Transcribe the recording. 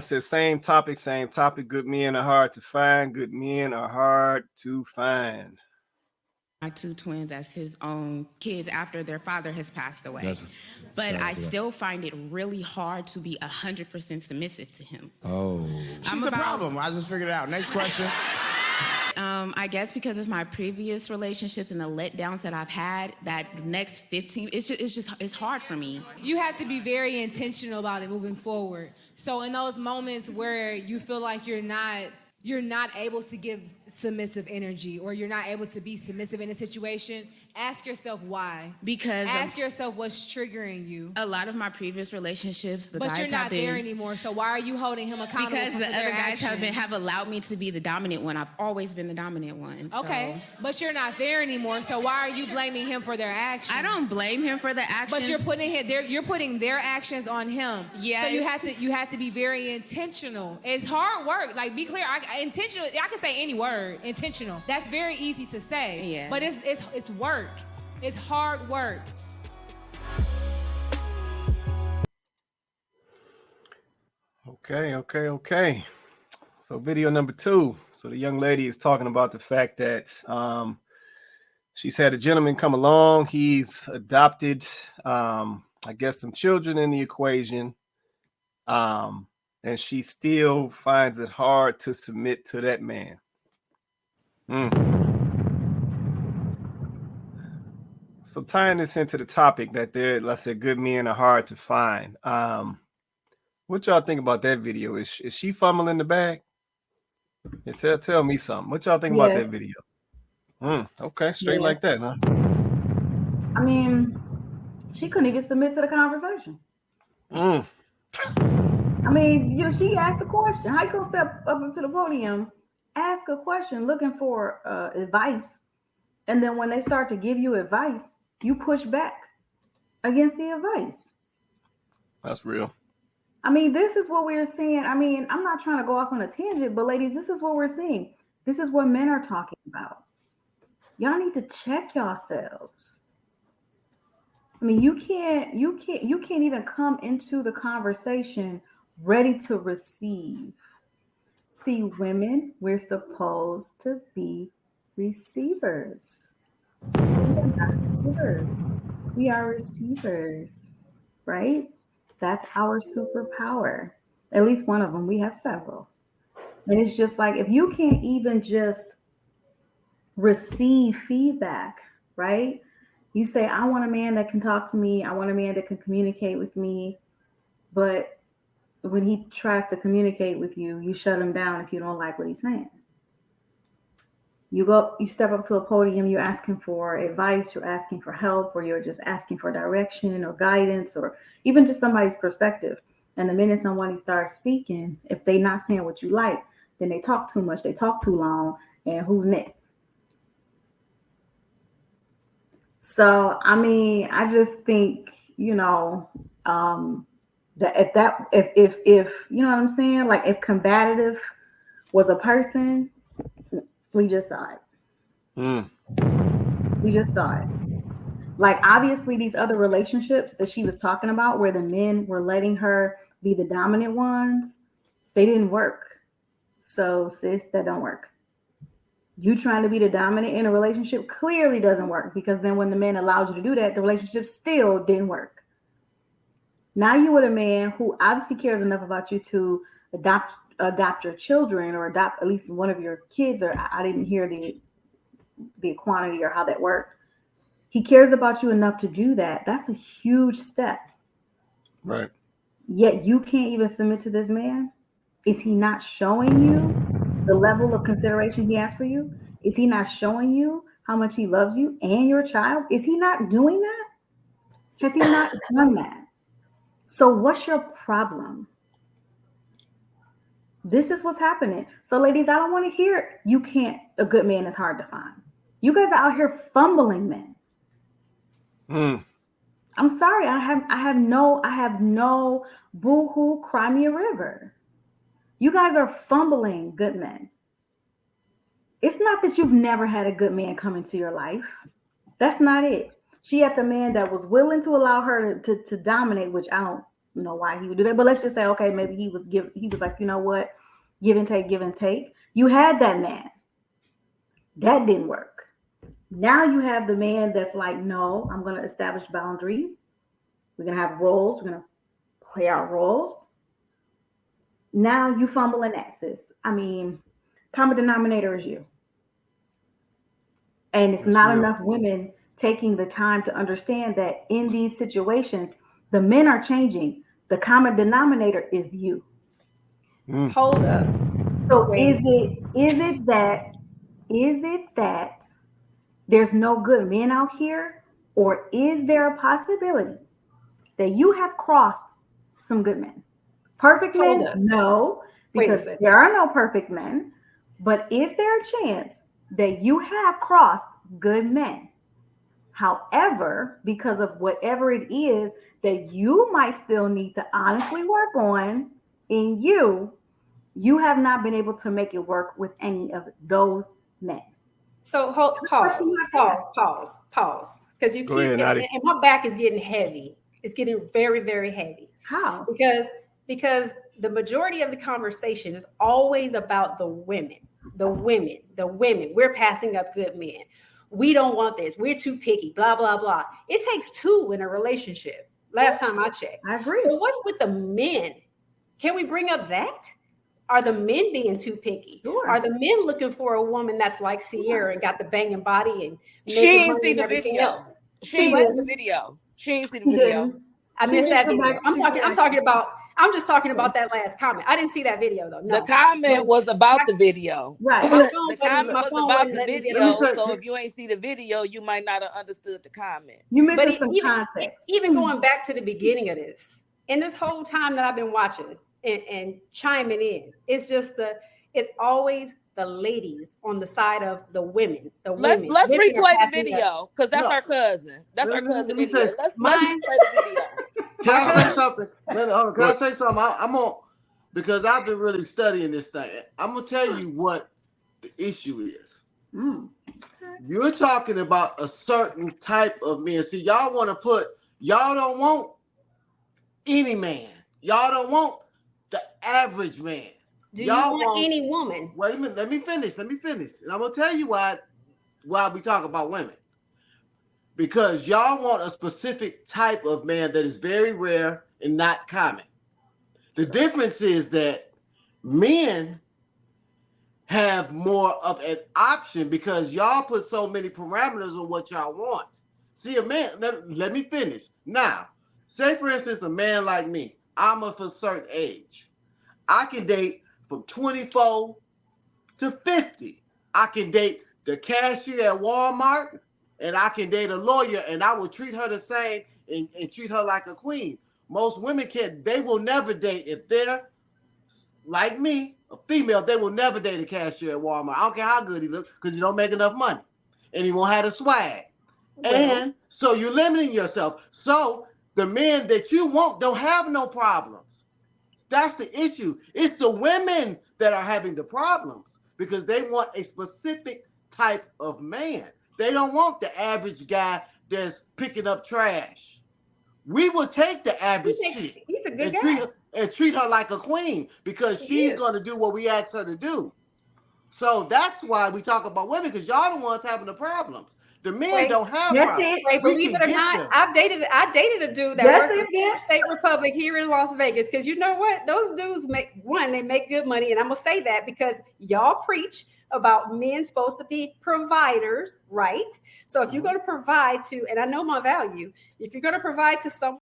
said same topic, same topic. Good men are hard to find. Good men are hard to find. My two twins as his own kids after their father has passed away. That's But I sad. still find it really hard to be 100% submissive to him. Oh. She's the problem. I just figured it out. Next question. I guess because of my previous relationships and the letdowns that I've had, that next 15, it's hard for me. You have to be very intentional about it moving forward. So in those moments where you feel like you're not able to give submissive energy, or you're not able to be submissive in a situation, ask yourself why. Because ask yourself what's triggering you. A lot of my previous relationships, but you're not there anymore. So why are you holding him accountable? Because the other guys actions? have allowed me to be the dominant one. I've always been the dominant one. Okay, so. But you're not there anymore. So why are you blaming him for their actions? I don't blame him for the actions. But you're putting their actions on him. Yeah. So you have to be very intentional. It's hard work. Like, be clear. Intentional. I can say any word. Intentional. That's very easy to say. Yeah. But it's work. It's hard work. Okay. So video number 2. So the young lady is talking about the fact that she's had a gentleman come along. He's adopted, I guess, some children in the equation. And she still finds it hard to submit to that man. So tying this into the topic that let's say good men are hard to find. What y'all think about that video? Is she fumbling the bag? Yeah, tell me something. What y'all think about that video? Okay, straight like that, huh? I mean, she couldn't even submit to the conversation. I mean, she asked a question. How you gonna step up into the podium, ask a question, looking for advice, and then when they start to give you advice, you push back against the advice? That's real. I mean, this is what we're seeing. I mean, I'm not trying to go off on a tangent, but ladies, this is what we're seeing. This is what men are talking about. Y'all need to check yourselves. I mean, you can't even come into the conversation ready to receive. See, women, we're supposed to be receivers. We are not receivers. We are receivers, right? That's our superpower. At least one of them. We have several. And it's just like, if you can't even just receive feedback, right? You say, I want a man that can talk to me. I want a man that can communicate with me. But when he tries to communicate with you, you shut him down if you don't like what he's saying. You step up to a podium, you're asking for advice, you're asking for help, or you're just asking for direction or guidance, or even just somebody's perspective. And the minute somebody starts speaking, if they're not saying what you like, then they talk too much, they talk too long, and who's next? So, I mean, I just think, that if you know what I'm saying? Like, if combative was a person, we just saw it. We just saw it. Like, obviously, these other relationships that she was talking about where the men were letting her be the dominant ones, they didn't work. So, sis, that don't work. You trying to be the dominant in a relationship clearly doesn't work, because then when the man allowed you to do that, the relationship still didn't work. Now you with a man who obviously cares enough about you to adopt your children, or adopt at least one of your kids, or I didn't hear the quantity or how that worked. He cares about you enough to do that. That's a huge step. Right. Yet you can't even submit to this man. Is he not showing you the level of consideration he has for you? Is he not showing you how much he loves you and your child? Is he not doing that? Has he not done that? So what's your problem? This is what's happening. So ladies, I don't want to hear a good man is hard to find. You guys are out here fumbling men. I'm sorry. I have no boo-hoo, cry me a river. You guys are fumbling good men. It's not that you've never had a good man come into your life. That's not it. She had the man that was willing to allow her to dominate, which I don't why he would do that. But let's just say, okay, maybe he was like, you know what, give and take, give and take. You had that man. That didn't work. Now you have the man that's like, no, I'm going to establish boundaries. We're going to have roles. We're going to play our roles. Now you fumble in that, sis. I mean, common denominator is you. And it's not enough women taking the time to understand that in these situations, the men are changing. The common denominator is you. Hold up. So is it that there's no good men out here, or is there a possibility that you have crossed some good men? Perfect men? No, because there are no perfect men. But is there a chance that you have crossed good men? However, because of whatever it is that you might still need to honestly work on in you, you have not been able to make it work with any of those men. So pause. Because you keep ahead, and my back is getting heavy. It's getting very, very heavy. How? Because the majority of the conversation is always about the women. We're passing up good men. We don't want this. We're too picky, blah, blah, blah. It takes two in a relationship. Last time I checked. I agree. So what's with the men? Can we bring up that? Are the men being too picky? Sure. Are the men looking for a woman that's like Sierra and got the banging body and she ain't see the video. She ain't see the video. I missed that video. I'm just talking about that last comment. I didn't see that video though. No. The comment was about the video. Right. The comment was about the video. So if you ain't see the video, you might not have understood the comment. You missing some context. Even going back to the beginning of this, and this whole time that I've been watching and chiming in, it's always the ladies on the side of the women. Let's replay the video because that's our cousin. That's our cousin video. Let's replay the video. Can I say something? Can I say something? I'm on, because I've been really studying this thing. I'm gonna tell you what the issue is. You're talking about a certain type of man. See, y'all don't want any man. Y'all don't want the average man. Do y'all want any woman? Wait a minute. Let me finish. And I'm gonna tell you why we talk about women. Because y'all want a specific type of man that is very rare and not common. The difference is that men have more of an option because y'all put so many parameters on what y'all want. See, a man, let me finish. Now, say for instance, a man like me, I'm of a certain age. I can date from 24 to 50. I can date the cashier at Walmart, and I can date a lawyer, and I will treat her the same and treat her like a queen. Most women can't. They will never date. If they're like me, a female, they will never date a cashier at Walmart. I don't care how good he looks, because he don't make enough money. And he won't have the swag. And so you're limiting yourself. So the men that you want don't have no problems. That's the issue. It's the women that are having the problems because they want a specific type of man. They don't want the average guy that's picking up trash. We will take the average chick. He's a good guy. Treat her like a queen because she's going to do what we ask her to do. So that's why we talk about women, because y'all the ones having the problems. The men don't have problems. Wait, believe it or not, I dated a dude that worked in State Republic here in Las Vegas. Because you know what? Those dudes they make good money. And I'm going to say that because y'all preach about men supposed to be providers, right? So if you're going to provide to, and I know my value, if you're going to provide to someone